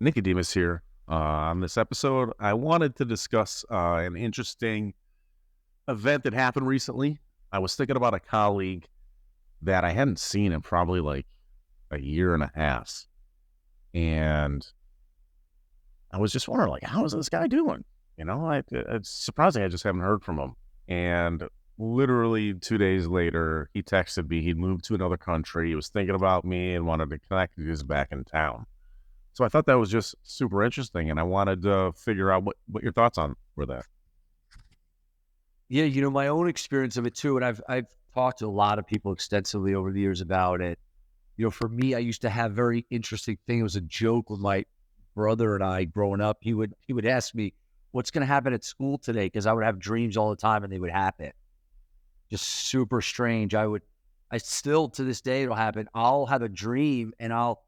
Nicodemus here. On this episode, I wanted to discuss an interesting event that happened recently. I was thinking about a colleague that I hadn't seen in probably like a year and a half. And I was just wondering, like, how is this guy doing? It's surprising I just haven't heard from him. And literally 2 days later, he texted me. He'd moved to another country. He was thinking about me and wanted to connect. He was back in town. So I thought that was just super interesting, and I wanted to figure out what your thoughts on were that. Yeah, my own experience of it too, and I've talked to a lot of people extensively over the years about it. For me, I used to have very interesting thing. It was a joke with my brother and I growing up. He would ask me, "What's going to happen at school today?" Because I would have dreams all the time, and they would happen. Just super strange. I still to this day it'll happen. I'll have a dream, and I'll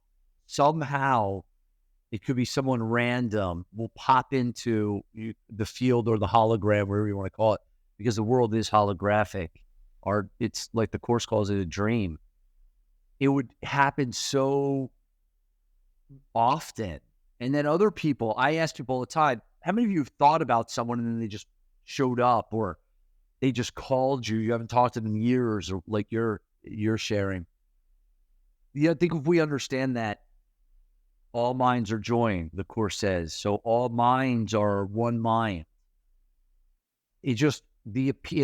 somehow it could be someone random will pop into the field or the hologram, wherever you want to call it, because the world is holographic. Or it's like the Course calls it a dream. It would happen so often. And then other people, I ask people all the time, how many of you have thought about someone and then they just showed up or they just called you? You haven't talked to them in years, or like you're sharing. Yeah, I think if we understand that all minds are joined, the Course says. So all minds are one mind. It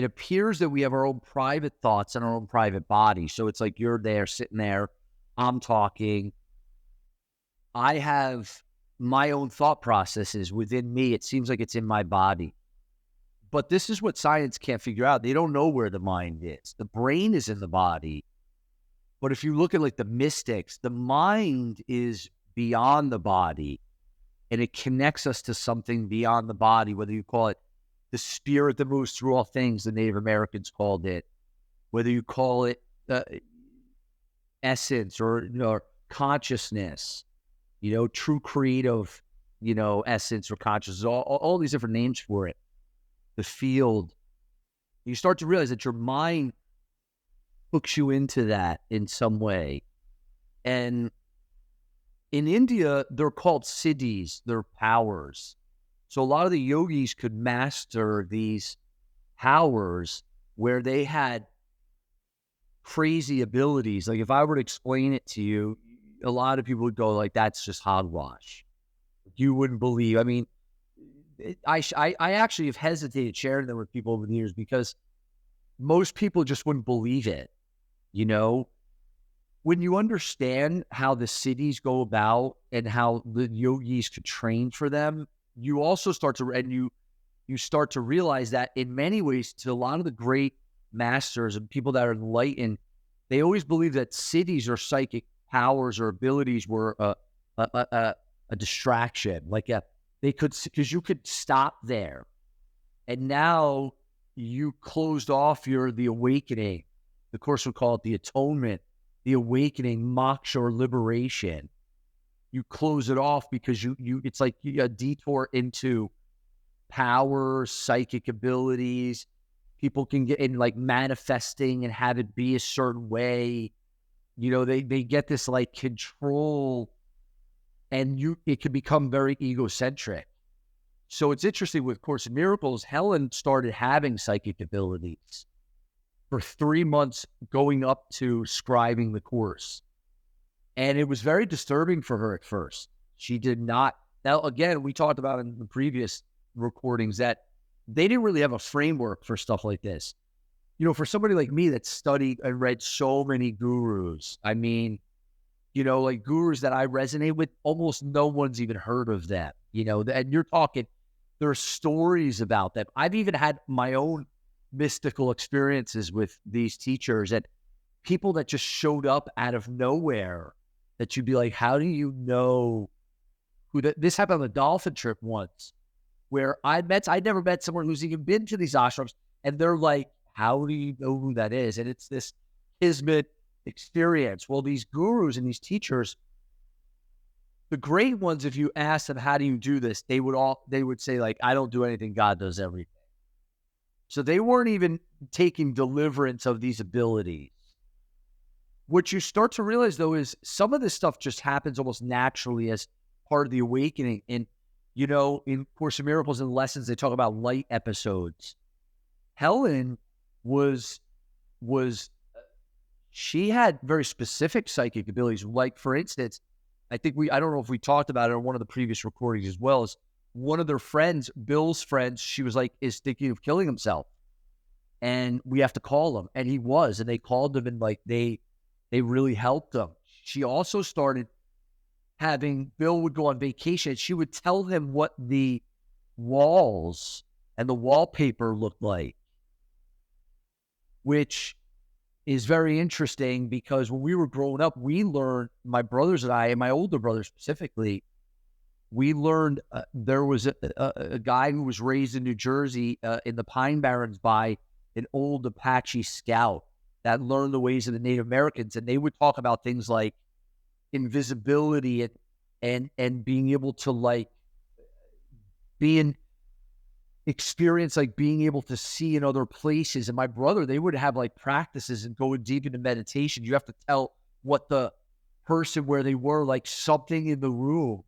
appears that we have our own private thoughts and our own private body. So it's like you're there, sitting there, I'm talking. I have my own thought processes within me. It seems like it's in my body. But this is what science can't figure out. They don't know where the mind is. The brain is in the body. But if you look at like the mystics, the mind is beyond the body, and it connects us to something beyond the body, whether you call it the spirit that moves through all things, the Native Americans called it, whether you call it essence or consciousness, true creative, essence or consciousness, all these different names for it, the field. You start to realize that your mind hooks you into that in some way. And in India, they're called siddhis, they're powers. So a lot of the yogis could master these powers where they had crazy abilities. Like if I were to explain it to you, a lot of people would go like, that's just hogwash. You wouldn't believe. I mean, I actually have hesitated sharing them with people over the years because most people just wouldn't believe it. When you understand how the siddhis go about and how the yogis could train for them, you also start to, and you start to realize that in many ways, to a lot of the great masters and people that are enlightened, they always believe that siddhis or psychic powers or abilities were a distraction. They could, because you could stop there, and now you closed off the awakening. The Course would call it the atonement, the awakening, moksha, or liberation. You close it off because it's like a detour into power, psychic abilities. People can get in like manifesting and have it be a certain way. They get this like control, and it can become very egocentric. So it's interesting with Course in Miracles, Helen started having psychic abilities for 3 months going up to scribing the Course. And it was very disturbing for her at first. She did not. Now, again, we talked about in the previous recordings that they didn't really have a framework for stuff like this. For somebody like me that studied and read so many gurus, I mean, like gurus that I resonate with, almost no one's even heard of them, and you're talking, there are stories about them. I've even had my own mystical experiences with these teachers and people that just showed up out of nowhere that you'd be like, how do you know who that? This happened on the dolphin trip once where I'd never met someone who's even been to these ashrams, and they're like, how do you know who that is? And it's this kismet experience. Well, these gurus and these teachers, the great ones, if you ask them, how do you do this? They would say like, I don't do anything. God does everything. So they weren't even taking deliverance of these abilities. What you start to realize, though, is some of this stuff just happens almost naturally as part of the awakening. And, in Course of Miracles and Lessons, they talk about light episodes. Helen was she had very specific psychic abilities. Like, for instance, I don't know if we talked about it on one of the previous recordings as well, as one of their friends, Bill's friends, she was like, is thinking of killing himself. And we have to call him. And he was, and they called him, and like, they really helped him. She also started having, Bill would go on vacation, and she would tell him what the walls and the wallpaper looked like, which is very interesting because when we were growing up, we learned, my brothers and I, and my older brother specifically, we learned there was a guy who was raised in New Jersey in the Pine Barrens by an old Apache scout that learned the ways of the Native Americans. And they would talk about things like invisibility and being able to like experience like being able to see in other places. And my brother, they would have like practices and go deep into meditation. You have to tell what the person where they were, like something in the room,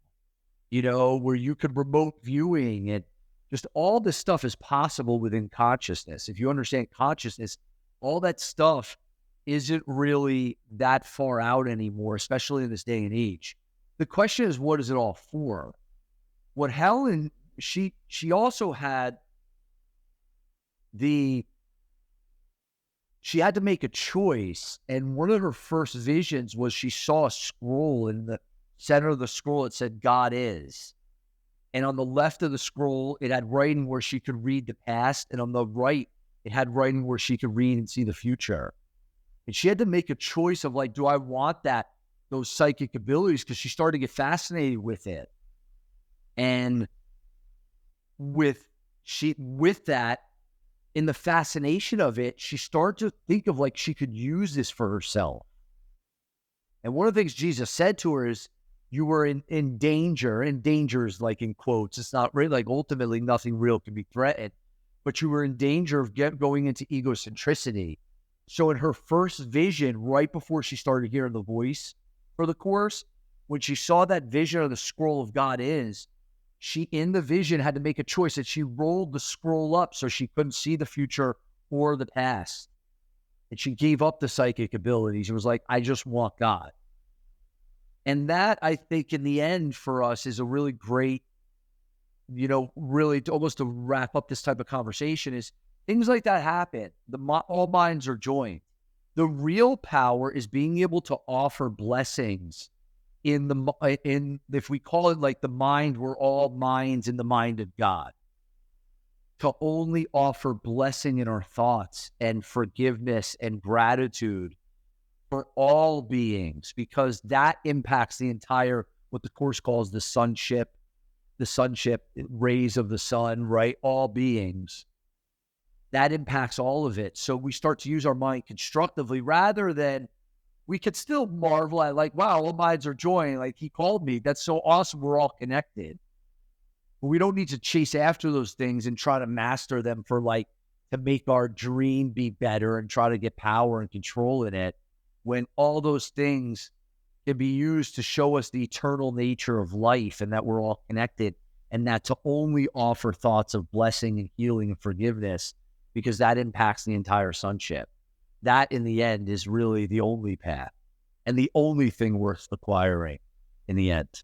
where you could remote viewing, and just all this stuff is possible within consciousness. If you understand consciousness, all that stuff isn't really that far out anymore, especially in this day and age. The question is, what is it all for? What Helen, she also had she had to make a choice. And one of her first visions was she saw a scroll, in the center of the scroll, it said, God is. And on the left of the scroll, it had writing where she could read the past. And on the right, it had writing where she could read and see the future. And she had to make a choice of like, do I want those psychic abilities? Because she started to get fascinated with it. And with that, in the fascination of it, she started to think of like she could use this for herself. And one of the things Jesus said to her is, you were in danger, and danger is like in quotes. It's not really like ultimately nothing real can be threatened, but you were in danger of going into egocentricity. So in her first vision, right before she started hearing the voice for the course, when she saw that vision of the scroll of God is, she in the vision had to make a choice, that she rolled the scroll up so she couldn't see the future or the past. And she gave up the psychic abilities. It was like, I just want God. And that, I think, in the end for us is a really great, really almost to wrap up this type of conversation, is things like that happen. All minds are joined. The real power is being able to offer blessings if we call it like the mind, we're all minds in the mind of God. To only offer blessing in our thoughts and forgiveness and gratitude for all beings, because that impacts the entire, what the Course calls the sonship rays of the sun, right? All beings. That impacts all of it. So we start to use our mind constructively rather than, we could still marvel at like, wow, all minds are joined. Like, he called me. That's so awesome. We're all connected. But we don't need to chase after those things and try to master them to make our dream be better and try to get power and control in it, when all those things can be used to show us the eternal nature of life and that we're all connected, and that to only offer thoughts of blessing and healing and forgiveness, because that impacts the entire sonship. That in the end is really the only path and the only thing worth acquiring in the end.